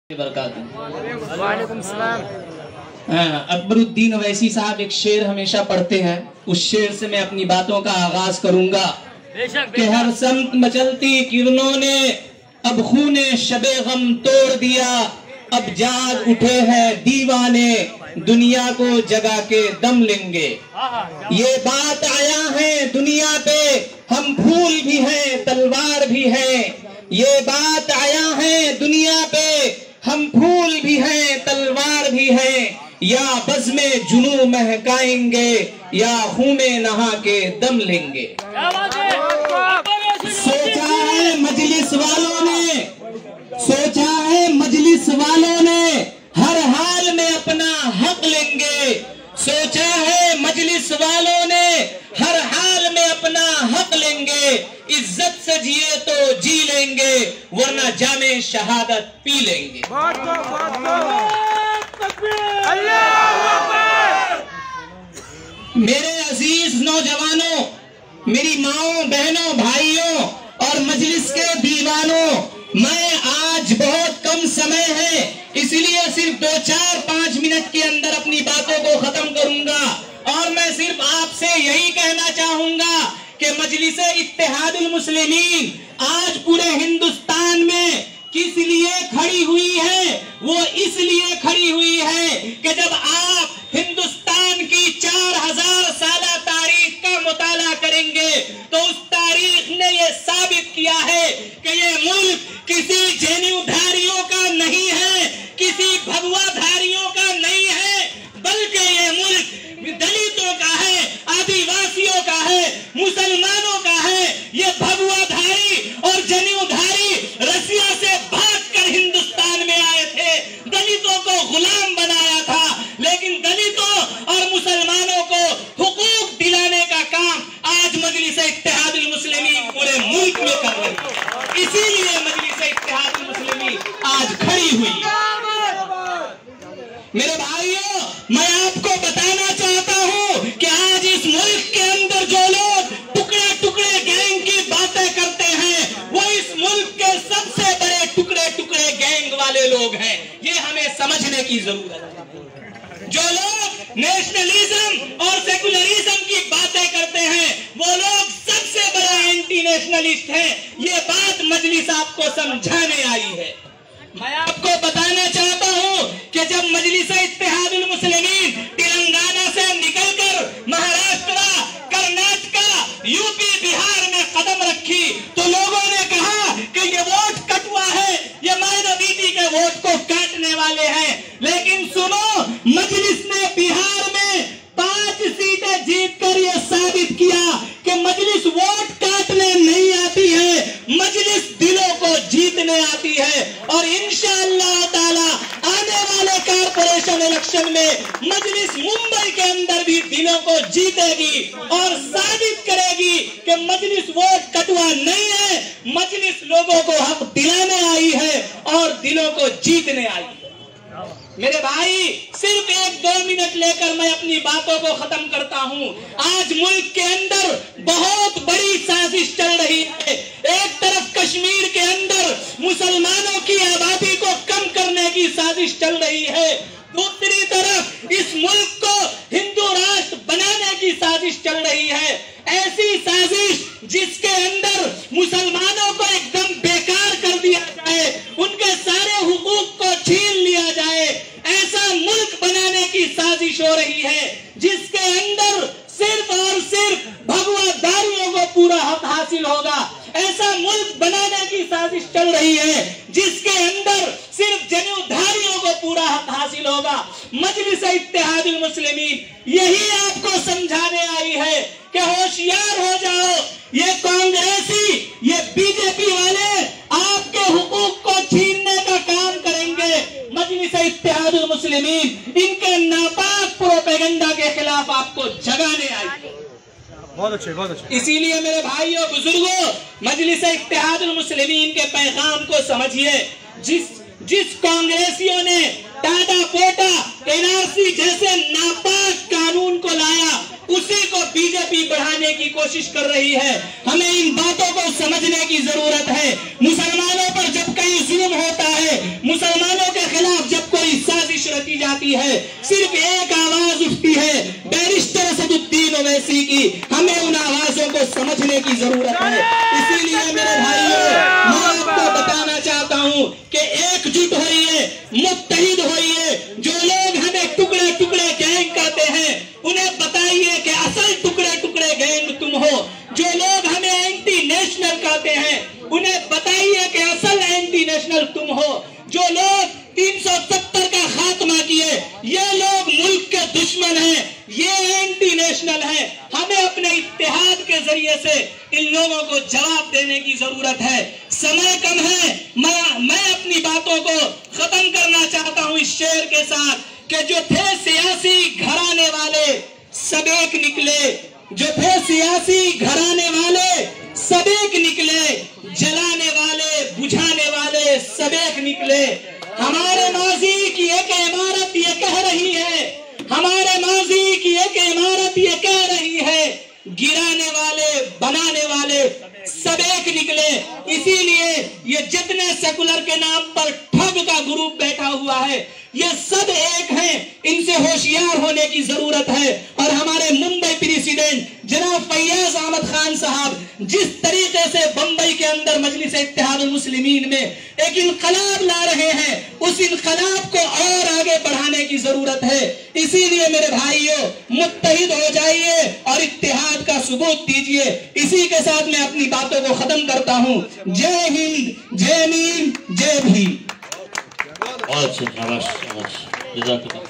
وعلیکم السلام۔ اکبر الدین اویسی صاحب ایک شعر ہمیشہ پڑھتے ہیں، اس شعر سے میں اپنی باتوں کا آغاز کروں گا کہ ہر سمت مچلتی کرنوں نے اب خون شب غم توڑ دیا، اب جاگ اٹھے ہیں دیوانے دنیا کو جگا کے دم لیں گے۔ یہ بات آیا ہے دنیا پہ ہم پھول بھی ہیں تلوار بھی ہیں، یہ بات آیا ہے دنیا پہ ہم پھول بھی ہیں تلوار بھی ہیں، یا بزم جنوں مہکائیں گے یا خون میں نہا کے دم لیں گے۔ سوچا ہے مجلس والوں نے، سوچا ہے مجلس والوں نے ہر حال میں اپنا حق لیں گے، سوچا ہے مجلس والوں نے ہر حال میں اپنا حق لیں گے، عزت سے جیے تو جی لیں گے ورنہ جام شہادت پی لیں گے۔ میرے عزیز نوجوانوں، میری ماؤں بہنوں بھائیوں اور مجلس کے دیوانوں، میں آج بہت کم سمے ہے اس لیے صرف 2-4-5 منٹ کے اندر اپنی باتوں کو ختم کروں گا، اور میں صرف آپ سے یہی کہنا چاہوں گا کہ مجلس اتحاد المسلمین آج پورے ہندوستان میں کس لیے کھڑی ہوئی ہے؟ وہ اس لیے کھڑی ہوئی ہے کہ جب آپ ہندوستان کی 4000 سالہ تاریخ کا مطالعہ کریں گے تو اس تاریخ نے یہ ثابت کیا ہے کہ یہ ملک کسی جنیو دھاریوں کا نہیں ہے، کسی بھگوا دھاریوں کا نہیں ہے، بلکہ یہ ملک دلتوں کا ہے، آدی واسیوں کا ہے، مسلمانوں کا ہے۔ یہ بھگوا دھاری اور جنیو دھاری رسیا سے بھاگ کر ہندوستان میں آئے تھے، دلتوں کو غلام بنایا تھا، لیکن دلتوں اور مسلمانوں کو حقوق دلانے کا کام آج مجلس اتحاد المسلمین پورے ملک میں کر رہی ہے، اسی لیے مجلس اتحاد المسلمین آج کھڑی ہوئی ہے۔ میرے بھائیوں، میں آپ کو بتانا چاہتا ہوں کہ آج اس ملک کے اندر جو لوگ ٹکڑے ٹکڑے گینگ کی باتیں کرتے ہیں وہ اس ملک کے سب سے بڑے ٹکڑے ٹکڑے گینگ والے لوگ ہیں، یہ ہمیں سمجھنے کی ضرورت ہے۔ جو لوگ نیشنلزم اور سیکولرزم کی باتیں کرتے ہیں وہ لوگ سب سے بڑا اینٹی نیشنلسٹ ہیں، یہ بات مجلس آپ کو سمجھانے آئی ہے۔ میں آپ کو بتانا چاہتا ہوں کہ جب مجلس اتحاد المسلمین تلنگانہ سے نکل کر مہاراشٹر، کرناٹکا، یو پی، بہار میں قدم رکھی تو لوگوں نے کہا کہ یہ ووٹ کٹوا ہے، یہ مائنورٹی کے ووٹ کو کاٹنے والے ہیں، لیکن سنو، مجلس نے بہار میں 5 سیٹیں جیت کر یہ ثابت کیا کہ مجلس ووٹ کاٹنے نہیں آتی ہے، مجلس دلوں کو جیتنے آتی ہے، اور انشاءاللہ تعالی آنے والے کارپوریشن الیکشن میں مجلس ممبئی کے اندر بھی دلوں کو جیتے گی اور ثابت کرے گی کہ مجلس ووٹ کٹوا نہیں ہے، مجلس لوگوں کو حق دلانے آئی ہے اور دلوں کو جیتنے آئی ہے۔ میرے بھائی، صرف 1-2 منٹ لے کر میں اپنی باتوں کو ختم کرتا ہوں۔ آج ملک کے اندر بہت بڑی سازش چل رہی ہے، ایک طرف کشمیر کے اندر مسلمانوں کی آبادی کو کم کرنے کی سازش چل رہی ہے، دوسری طرف اس ملک کو ہندو راشٹر بنانے کی سازش چل رہی ہے، ایسی سازش جس کے اندر مسلمانوں کو ایک دم بیکار کر دیا جائے، ان کے سارے حقوق کو چھین لیا جائے، ایسا ملک بنانے کی سازش ہو رہی ہے جس کے اندر صرف اور صرف بھگوا داریوں کو پورا حق حاصل ہوگا، ایسا ملک بنانے کی سازش چل رہی ہے جس کے اندر صرف جنیو دھاریوں کو پورا حق حاصل ہوگا۔ مجلس اتحاد المسلمین یہی آپ کو سمجھانے آئی ہے کہ ہوشیار ہو جاؤ، یہ کانگریسی، یہ بی جے پی والے آپ کے حقوق کو چھیننے کا کام کریں گے، مجلس اتحاد المسلمین ان کے ناپاک پروپیگنڈا کے خلاف آپ کو جگانے آئی ہے۔ بہت اچھے، بہت اچھے۔ اسی لیے میرے بھائیوں بزرگوں، مجلس اتحاد المسلمین کے پیغام کو سمجھیے۔ جس کانگریسیوں نے ٹاٹا پوٹا NRC جیسے ناپاک قانون کو لایا، اسی کو بی جے پی بڑھانے کی کوشش کر رہی ہے۔ ہمیں ان باتوں کو سمجھنے کی ضرورت ہے۔ مسلمانوں پر جب کہیں ظلم ہو ہوتا ہے مسلمانوں کے خلاف جب کوئی سازش رچی جاتی ہے صرف ایک آواز اٹھتی ہے بیرسٹر اسد الدین اویسی کی. ہمیں ان آوازوں کو سمجھنے کی ضرورت ہے. اسی لیے میرے بھائیوں میں آپ کو بتانا چاہتا ہوں کہ ایک جٹ ہوئیے, متحد ہوئیے. جو لوگ ہمیں ٹکڑے ٹکڑے گینگ کہتے ہیں انہیں بتائیے کہ اصل ٹکڑے ٹکڑے گینگ تم ہو. جو لوگ ہمیں اینٹی نیشنل کہتے ہیں انہیں بتائیے کہ اصل اینٹی نیشنل تم ہو. جو لوگ 370 کا خاتمہ کیے یہ لوگ ملک کے دشمن ہیں, یہ اینٹی نیشنل ہیں. ہمیں اپنے اتحاد کے ذریعے سے ان لوگوں کو جواب دینے کی ضرورت ہے. سمے کم ہے, میں اپنی باتوں کو ختم کرنا چاہتا ہوں اس شعر کے ساتھ کہ جو تھے سیاسی گھرانے والے سب ایک نکلے, جو تھے سیاسی گھرانے والے سب ایک نکلے, جلانے والے بجھانے والے سب ایک نکلے. ہمارے ماضی کی ایک عمارت یہ کہہ رہی ہے, ہمارے ماضی کی ایک عمارت یہ کہہ رہی ہے, گرانے والے بنانے والے سب ایک نکلے. اسی لیے یہ جتنے سیکولر کے نام پر ٹھگ کا گروپ بیٹھا ہوا ہے یہ سب ایک ہیں, ان سے ہوشیار ہونے کی ضرورت ہے. اور ہمارے ممبئی پریزیڈنٹ جناب فیاض احمد خان صاحب جس طریقے سے بمبئی کے اندر مجلس اتحاد المسلمین میں ایک انقلاب لا رہے ہیں اس انقلاب کو اور آگے بڑھانے کی ضرورت ہے. اسی لیے میرے بھائیوں متحد ہو جائیے اور اتحاد کا ثبوت دیجیے. اسی کے ساتھ میں اپنی باتوں کو ختم کرتا ہوں. جے ہند, جے مین, جے بھیم. بہت اچھا, شاباش, جزاک اللہ.